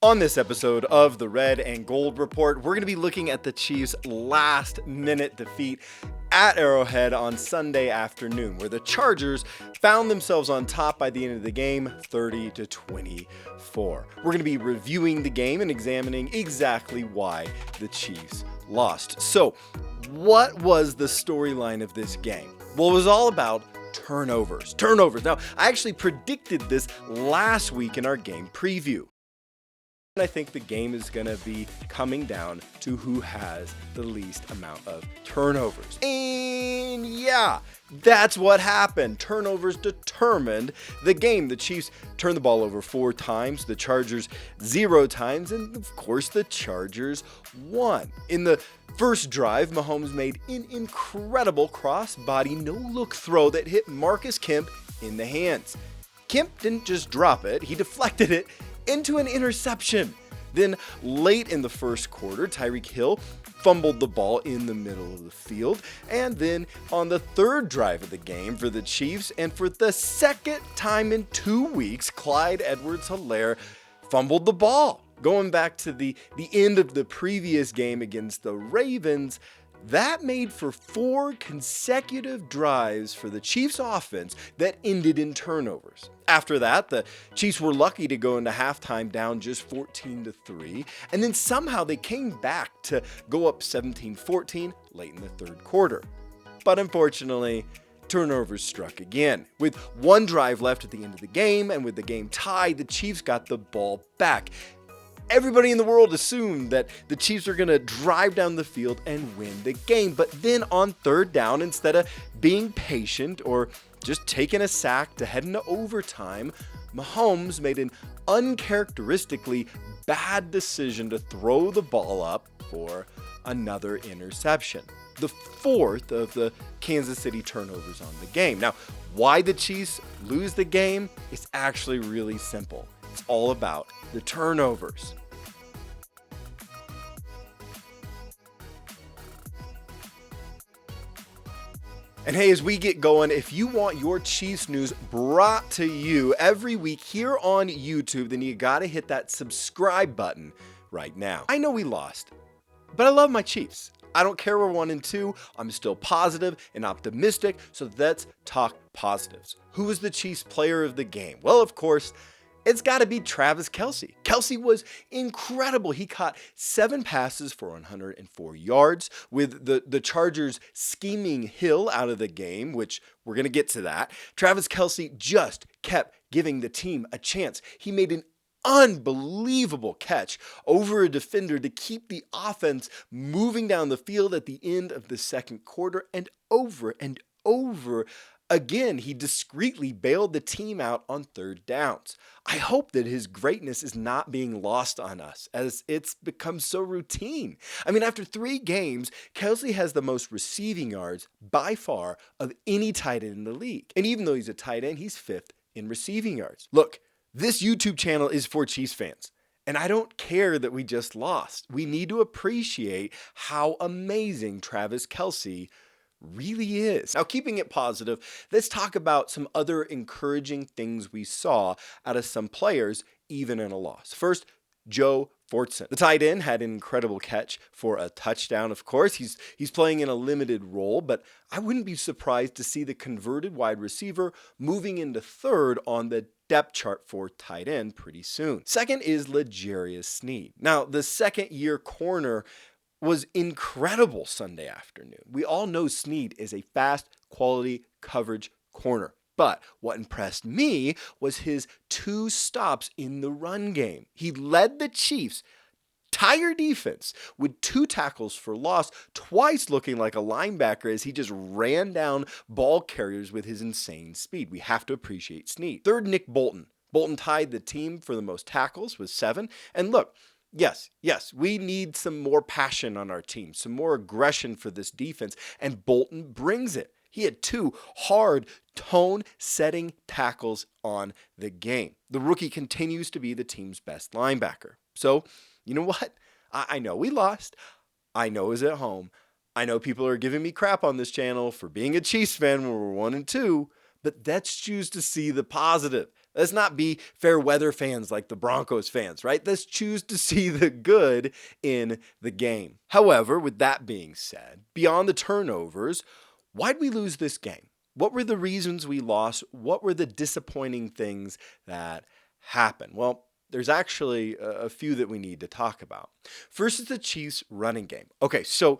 On this episode of the Red and Gold Report, we're going to be looking at the Chiefs' last-minute defeat at Arrowhead on Sunday afternoon, where the Chargers found themselves on top by the end of the game, 30-24. We're going to be reviewing the game and examining exactly why the Chiefs lost. So, what was the storyline of this game? Well, it was all about turnovers. Now, I actually predicted this last week in our game preview. I think the game is going to be coming down to who has the least amount of turnovers. And yeah, that's what happened. Turnovers determined the game. The Chiefs turned the ball over 4 times, the Chargers 0 times, and of course the Chargers won. In the first drive, Mahomes made an incredible cross-body no-look throw that hit Marcus Kemp in the hands. Kemp didn't just drop it, he deflected it into an interception. Then late in the first quarter, Tyreek Hill fumbled the ball in the middle of the field. And then on the third drive of the game for the Chiefs, and for the second time in 2 weeks, Clyde Edwards-Helaire fumbled the ball. Going back to the end of the previous game against the Ravens, that made for 4 consecutive drives for the Chiefs offense that ended in turnovers. After that, the Chiefs were lucky to go into halftime down just 14-3, and then somehow they came back to go up 17-14 late in the third quarter. But unfortunately, turnovers struck again. With 1 drive left at the end of the game, and with the game tied, the Chiefs got the ball back. Everybody in the world assumed that the Chiefs were going to drive down the field and win the game. But then on third down, instead of being patient or just taking a sack to head into overtime, Mahomes made an uncharacteristically bad decision to throw the ball up for another interception. The 4th of the Kansas City turnovers on the game. Now, why the Chiefs lose the game is actually really simple. It's all about the turnovers. And hey, as we get going, if you want your Chiefs news brought to you every week here on YouTube, then you gotta hit that subscribe button right now. I know we lost, but I love my Chiefs. I don't care we're 1-2, I'm still positive and optimistic, so let's talk positives. Who was the Chiefs player of the game? Well, of course, it's got to be Travis Kelce. Kelce was incredible. He caught 7 passes for 104 yards, with the Chargers scheming Hill out of the game, which we're going to get to that. Travis Kelce just kept giving the team a chance. He made an unbelievable catch over a defender to keep the offense moving down the field at the end of the second quarter, and over again, he discreetly bailed the team out on third downs. I hope that his greatness is not being lost on us, as it's become so routine. I mean, after 3 games, Kelce has the most receiving yards by far of any tight end in the league. And even though he's a tight end, he's 5th in receiving yards. Look, this YouTube channel is for Chiefs fans. And I don't care that we just lost. We need to appreciate how amazing Travis Kelce really is. Now, keeping it positive, let's talk about some other encouraging things we saw out of some players, even in a loss. First, Joe Fortson. The tight end had an incredible catch for a touchdown, of course. He's playing in a limited role, but I wouldn't be surprised to see the converted wide receiver moving into 3rd on the depth chart for tight end pretty soon. Second is L'Jarius Sneed. Now, the second-year corner was incredible Sunday afternoon. We all know Sneed is a fast, quality coverage corner. But what impressed me was his 2 stops in the run game. He led the Chiefs' entire defense with 2 tackles for loss, twice looking like a linebacker as he just ran down ball carriers with his insane speed. We have to appreciate Sneed. Third, Nick Bolton. Bolton tied the team for the most tackles with 7. And look, Yes, we need some more passion on our team, some more aggression for this defense, and Bolton brings it. He had 2 hard, tone-setting tackles on the game. The rookie continues to be the team's best linebacker. So, you know what? I know we lost. I know it was at home. I know people are giving me crap on this channel for being a Chiefs fan when we're 1-2, but let's choose to see the positive. Let's not be fair weather fans like the Broncos fans, right? Let's choose to see the good in the game. However, with that being said, beyond the turnovers, why'd we lose this game? What were the reasons we lost? What were the disappointing things that happened? Well, there's actually a few that we need to talk about. First is the Chiefs' running game. Okay, so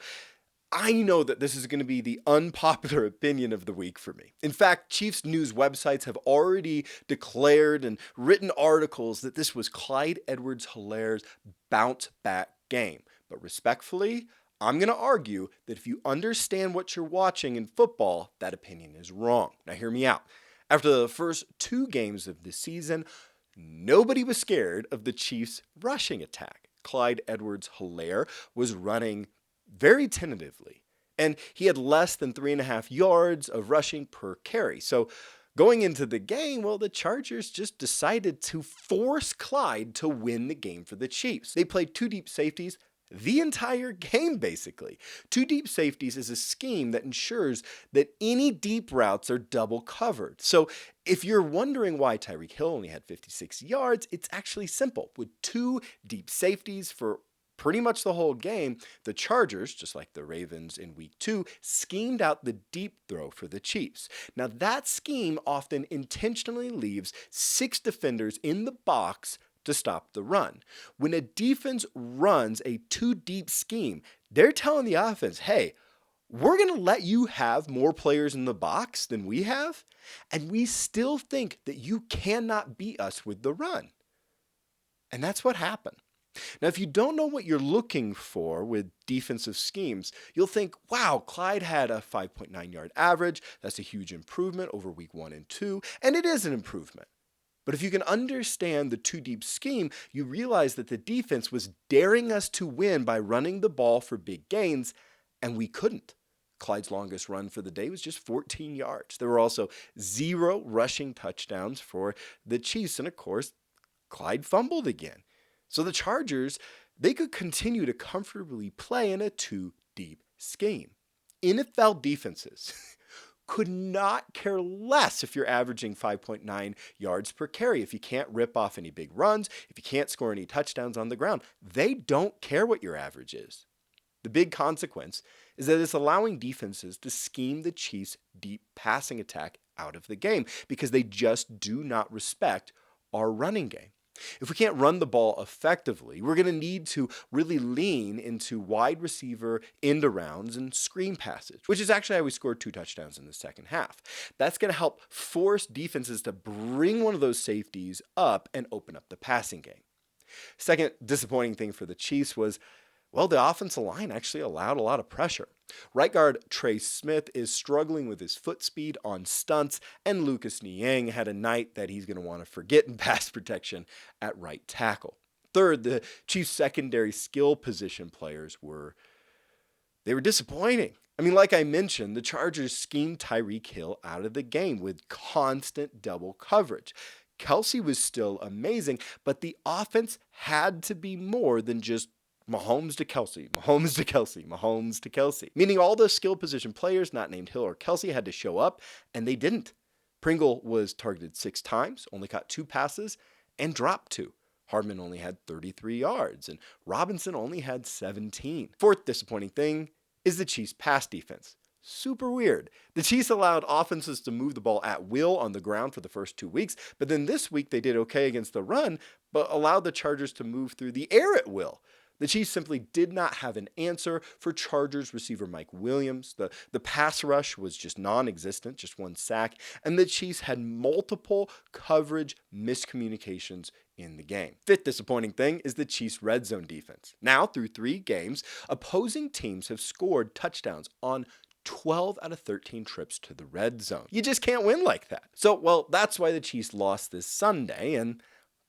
I know that this is going to be the unpopular opinion of the week for me. In fact, Chiefs news websites have already declared and written articles that this was Clyde Edwards-Hilaire's bounce back game. But respectfully, I'm going to argue that if you understand what you're watching in football, that opinion is wrong. Now hear me out. After the first 2 games of the season, nobody was scared of the Chiefs' rushing attack. Clyde Edwards-Hilaire was running very tentatively, and he had less than 3.5 yards of rushing per carry. So going into the game, well, the Chargers just decided to force Clyde to win the game for the Chiefs. They played 2 deep safeties the entire game, basically. 2 deep safeties is a scheme that ensures that any deep routes are double covered. So if you're wondering why Tyreek Hill only had 56 yards, it's actually simple. With 2 deep safeties for pretty much the whole game, the Chargers, just like the Ravens in week 2, schemed out the deep throw for the Chiefs. Now that scheme often intentionally leaves 6 defenders in the box to stop the run. When a defense runs a 2 deep scheme, they're telling the offense, hey, we're going to let you have more players in the box than we have, and we still think that you cannot beat us with the run. And that's what happened. Now, if you don't know what you're looking for with defensive schemes, you'll think, wow, Clyde had a 5.9 yard average. That's a huge improvement over week 1 and 2, and it is an improvement. But if you can understand the 2 deep scheme, you realize that the defense was daring us to win by running the ball for big gains, and we couldn't. Clyde's longest run for the day was just 14 yards. There were also 0 rushing touchdowns for the Chiefs, and of course, Clyde fumbled again. So the Chargers, they could continue to comfortably play in a 2 deep scheme. NFL defenses could not care less if you're averaging 5.9 yards per carry. If you can't rip off any big runs, if you can't score any touchdowns on the ground, they don't care what your average is. The big consequence is that it's allowing defenses to scheme the Chiefs' deep passing attack out of the game because they just do not respect our running game. If we can't run the ball effectively, we're going to need to really lean into wide receiver end arounds and screen passage, which is actually how we scored 2 touchdowns in the second half. That's going to help force defenses to bring one of those safeties up and open up the passing game. Second disappointing thing for the Chiefs was, well, the offensive line actually allowed a lot of pressure. Right guard Trey Smith is struggling with his foot speed on stunts, and Lucas Niang had a night that he's going to want to forget in pass protection at right tackle. Third, the Chiefs' secondary skill position players were disappointing. I mean, like I mentioned, the Chargers schemed Tyreek Hill out of the game with constant double coverage. Kelce was still amazing, but the offense had to be more than just Mahomes to Kelce, Mahomes to Kelce, Mahomes to Kelce. Meaning all the skill position players not named Hill or Kelce had to show up, and they didn't. Pringle was targeted 6 times, only caught 2 passes, and dropped 2. Hardman only had 33 yards, and Robinson only had 17. Fourth disappointing thing is the Chiefs' pass defense. Super weird. The Chiefs allowed offenses to move the ball at will on the ground for the first 2 weeks, but then this week they did okay against the run, but allowed the Chargers to move through the air at will. The Chiefs simply did not have an answer for Chargers receiver Mike Williams. The pass rush was just non-existent, just 1 sack, and the Chiefs had multiple coverage miscommunications in the game. Fifth disappointing thing is the Chiefs' red zone defense. Now, through 3 games, opposing teams have scored touchdowns on 12 out of 13 trips to the red zone. You just can't win like that. So, well, that's why the Chiefs lost this Sunday, and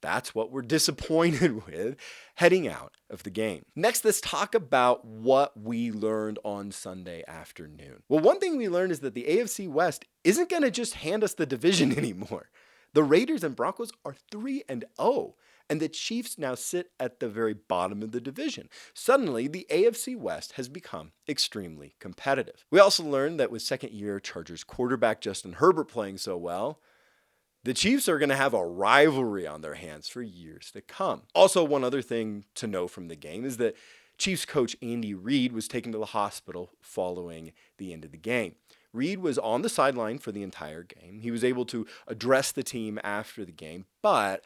that's what we're disappointed with heading out of the game. Next, let's talk about what we learned on Sunday afternoon. Well, one thing we learned is that the AFC West isn't going to just hand us the division anymore. The Raiders and Broncos are 3-0, and the Chiefs now sit at the very bottom of the division. Suddenly, the AFC West has become extremely competitive. We also learned that with second-year Chargers quarterback Justin Herbert playing so well, The Chiefs are going to have a rivalry on their hands for years to come. Also, one other thing to know from the game is that Chiefs coach Andy Reid was taken to the hospital following the end of the game. Reid was on the sideline for the entire game. He was able to address the team after the game, but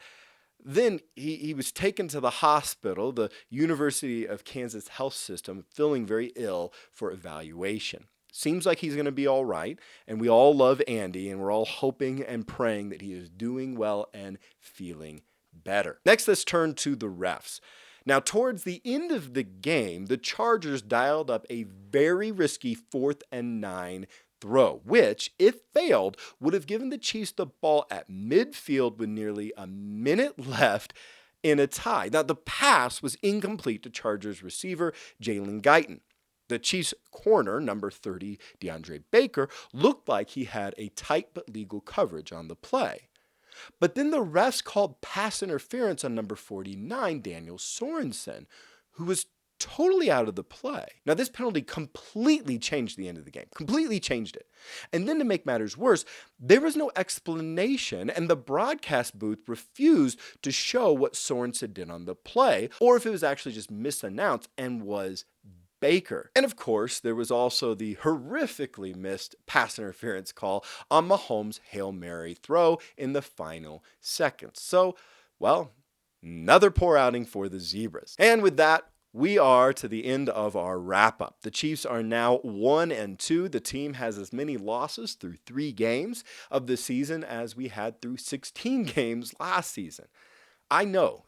then he was taken to the hospital, the University of Kansas Health System, feeling very ill for evaluation. Seems like he's going to be all right, and we all love Andy, and we're all hoping and praying that he is doing well and feeling better. Next, let's turn to the refs. Now, towards the end of the game, the Chargers dialed up a very risky 4th and 9 throw, which, if failed, would have given the Chiefs the ball at midfield with nearly a minute left in a tie. Now, the pass was incomplete to Chargers receiver Jalen Guyton. The Chiefs' corner, number 30, DeAndre Baker, looked like he had a tight but legal coverage on the play. But then the refs called pass interference on number 49, Daniel Sorensen, who was totally out of the play. Now, this penalty completely changed the end of the game, completely changed it. And then to make matters worse, there was no explanation, and the broadcast booth refused to show what Sorensen did on the play, or if it was actually just misannounced and was Baker. And of course, there was also the horrifically missed pass interference call on Mahomes' Hail Mary throw in the final seconds. So, well, another poor outing for the Zebras. And with that, we are to the end of our wrap-up. The Chiefs are now 1-2. The team has as many losses through 3 games of the season as we had through 16 games last season. I know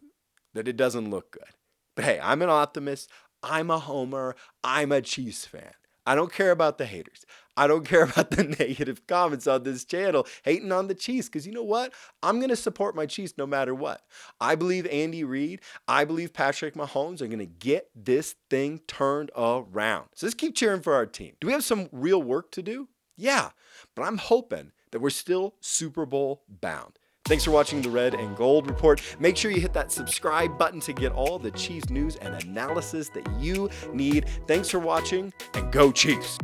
that it doesn't look good, but hey, I'm an optimist. I'm a homer. I'm a Chiefs fan. I don't care about the haters. I don't care about the negative comments on this channel hating on the Chiefs, because you know what? I'm going to support my Chiefs no matter what. I believe Andy Reid, I believe Patrick Mahomes are going to get this thing turned around. So let's keep cheering for our team. Do we have some real work to do? Yeah, but I'm hoping that we're still Super Bowl bound. Thanks for watching the Red and Gold Report. Make sure you hit that subscribe button to get all the Chiefs news and analysis that you need. Thanks for watching, and go Chiefs!